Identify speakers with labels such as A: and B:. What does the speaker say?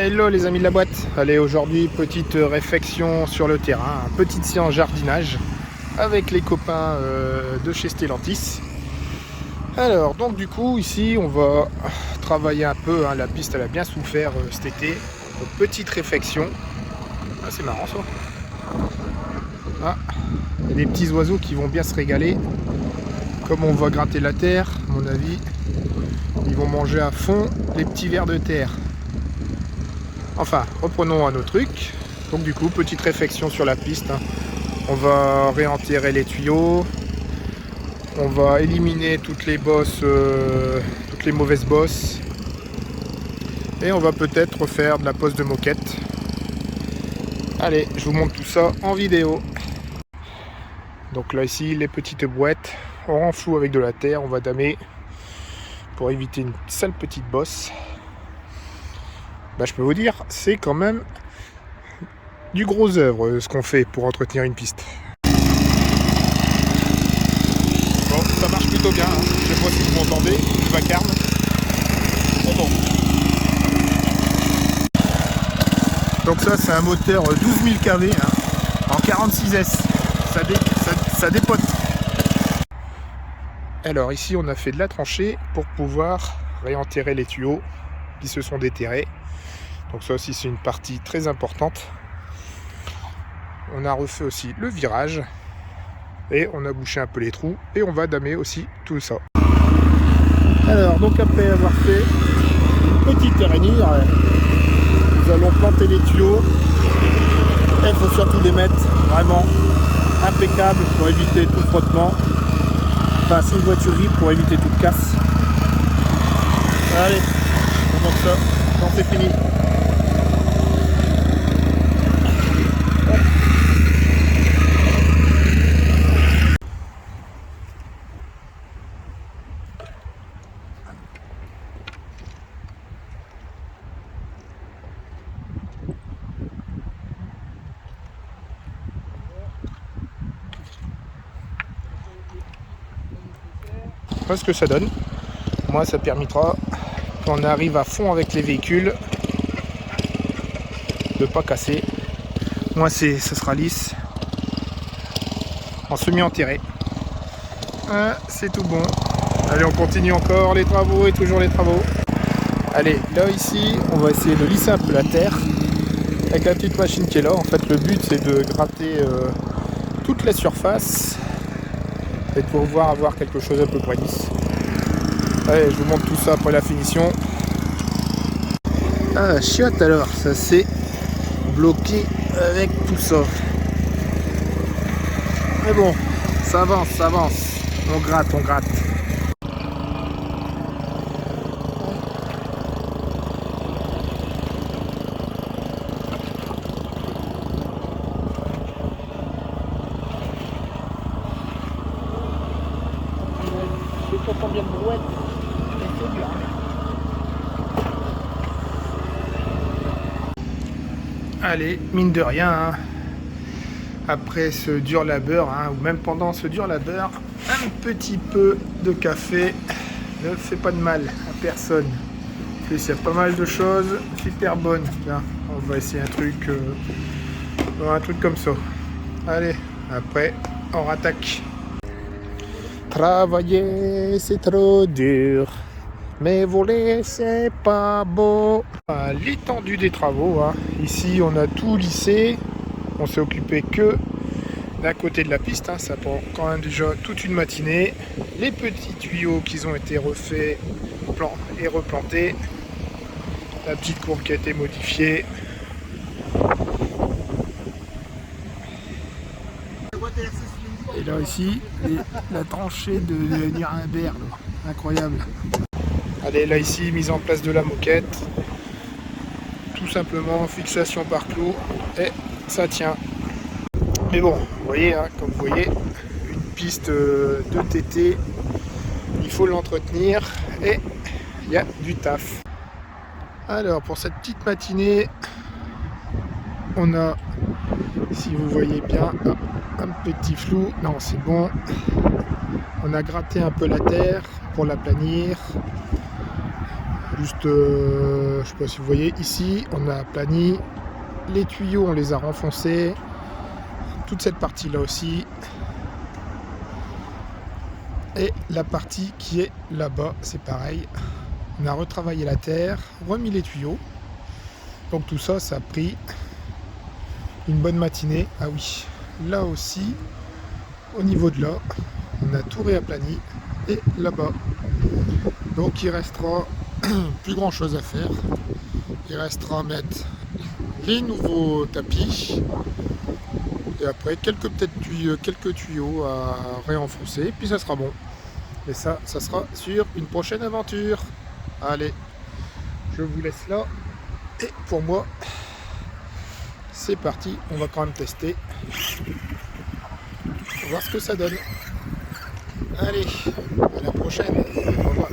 A: Hello les amis de la boîte. Allez, aujourd'hui petite réflexion sur le terrain, petite séance jardinage avec les copains de chez Stellantis. Alors donc du coup ici on va travailler un peu, la piste elle a bien souffert cet été. Donc, petite réflexion. Ah, c'est marrant ça. Ah, il y a des petits oiseaux qui vont bien se régaler. Comme on va gratter la terre, à mon avis, ils vont manger à fond les petits vers de terre. Enfin, reprenons à nos trucs. Donc du coup, petite réflexion sur la piste. On va réenterrer les tuyaux. On va éliminer toutes les bosses, toutes les mauvaises bosses. Et on va peut-être refaire de la pose de moquette. Allez, je vous montre tout ça en vidéo. Donc là ici, les petites boîtes. On renfloue avec de la terre, on va damer pour éviter une sale petite bosse. Bah, je peux vous dire, c'est quand même du gros œuvre ce qu'on fait pour entretenir une piste. Bon, ça marche plutôt bien, je sais pas si vous m'entendez, le vacarme. C'est bon. Donc ça c'est un moteur 12 000 kV en 46S, ça dépote. Alors ici on a fait de la tranchée pour pouvoir réenterrer les tuyaux qui se sont déterrés. Donc ça aussi c'est une partie très importante. On a refait aussi le virage et on a bouché un peu les trous et on va damer aussi tout ça. Alors donc après avoir fait une petite terrainure, nous allons planter les tuyaux. Il faut surtout les mettre vraiment impeccables pour éviter tout frottement. Enfin sous voiturerie pour éviter toute casse. Allez, on monte ça, donc c'est fini. Ce que ça donne. Moi ça permettra quand on arrive à fond avec les véhicules de pas casser. Moi ça sera lisse en semi-enterré. C'est tout bon. Allez, on continue encore les travaux et toujours les travaux. Allez, là ici on va essayer de lisser un peu la terre avec la petite machine qui est là. En fait le but c'est de gratter toute la surface et de pouvoir avoir quelque chose à peu près lisse. Allez, je vous montre tout ça après la finition. Ah, chiotte alors, ça s'est bloqué avec tout ça. Mais bon, ça avance, ça avance. On gratte, on gratte. Je sais pas combien de brouettes. Allez, mine de rien, après ce dur labeur, ou même pendant ce dur labeur, un petit peu de café ne fait pas de mal à personne. En plus, il y a pas mal de choses super bonnes. Tiens, on va essayer un truc comme ça. Allez, après, on rattaque. Travailler, c'est trop dur. Mais voler, c'est pas beau. L'étendue des travaux, ici on a tout lissé. On s'est occupé que d'un côté de la piste, ça prend quand même déjà toute une matinée. Les petits tuyaux qui ont été refaits et replantés. La petite courbe qui a été modifiée. Et là ici, la tranchée de Nuremberg, incroyable. Allez, là ici, mise en place de la moquette. Tout simplement, fixation par clou. Et ça tient. Mais bon, vous voyez, comme vous voyez, une piste de TT, il faut l'entretenir. Et il y a du taf. Alors, pour cette petite matinée, on a, si vous voyez bien, un petit flou. Non, c'est bon. On a gratté un peu la terre pour l'aplanir. juste, je sais pas si vous voyez, ici on a aplani, les tuyaux on les a renfoncés, toute cette partie là aussi, et la partie qui est là-bas c'est pareil, on a retravaillé la terre, remis les tuyaux, donc tout ça, ça a pris une bonne matinée. Ah oui, là aussi, au niveau de là, on a tout réaplani, et là-bas, donc il restera plus grand chose à faire, il restera à mettre les nouveaux tapis, et après quelques tuyaux à réenfoncer, puis ça sera bon. Et ça sera sur une prochaine aventure. Allez, je vous laisse là. Et pour moi, c'est parti. On va quand même tester. On va voir ce que ça donne. Allez, à la prochaine. Au revoir.